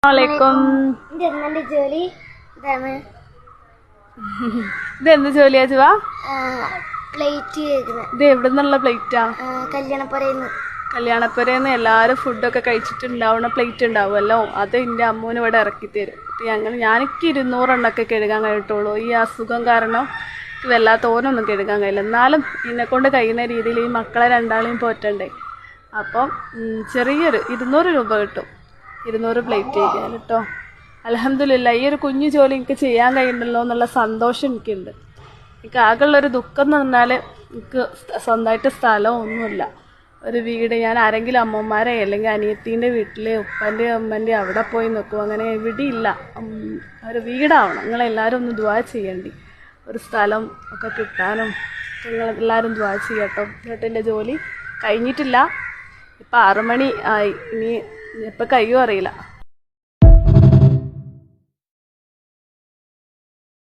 അസ്സലാമലൈക്കും. ഇതെന്ത് ജോലിയാ ചുവാ? ഇത് എവിടെ നിന്നുള്ള പ്ലേറ്റാ? കല്യാണപ്പുരന്ന് എല്ലാവരും ഫുഡൊക്കെ കഴിച്ചിട്ടുണ്ടാവുന്ന പ്ലേറ്റ് ഉണ്ടാവുമല്ലോ, അത് എൻ്റെ അമ്മൂന് ഇവിടെ ഇറക്കി തരും. ഞാനെനിക്ക് 200 എണ്ണമൊക്കെ കഴുകാൻ കഴിയട്ടുള്ളൂ. ഈ അസുഖം കാരണം വല്ലാത്തോരൊന്നും കഴുകാൻ കഴിയില്ല. എന്നാലും എന്നെക്കൊണ്ട് കഴിയുന്ന രീതിയിൽ ഈ മക്കളെ രണ്ടാളെയും പോറ്റണ്ടേ. അപ്പം ചെറിയൊരു 200 രൂപ കിട്ടും, 200 പ്ലേറ്റ് കഴിക്കാൻ കേട്ടോ. അൽഹംദുലില്ലാ, ഈ ഒരു കുഞ്ഞു ജോലി എനിക്ക് ചെയ്യാൻ കഴിയുന്നുണ്ടല്ലോ എന്നുള്ള സന്തോഷം എനിക്കുണ്ട്. എനിക്ക് ആകെയുള്ളൊരു ദുഃഖം എന്ന് പറഞ്ഞാൽ എനിക്ക് സ്വന്തമായിട്ട് സ്ഥലമോ ഒന്നുമില്ല. ഒരു വീട് ഞാൻ ആരെങ്കിലും അമ്മമാരെ അല്ലെങ്കിൽ അനിയത്തീൻ്റെ വീട്ടിൽ ഉപ്പൻ്റെ അമ്മൻ്റെ അവിടെ പോയി നിൽക്കും. അങ്ങനെ എവിടെയില്ല. ഒരു വീടാവണം. നിങ്ങളെല്ലാവരും ഒന്ന് ദുആ ചെയ്യണ്ടി, ഒരു സ്ഥലം ഒക്കെ കിട്ടാനും നിങ്ങളെല്ലാവരും ദുആ ചെയ്യട്ടോ. ചേട്ടൻ്റെ ജോലി കഴിഞ്ഞിട്ടില്ല, ഇപ്പം 6 മണി ആയി. ഇനി എപ്പോൾ കഴിയുമോ അറിയില്ല.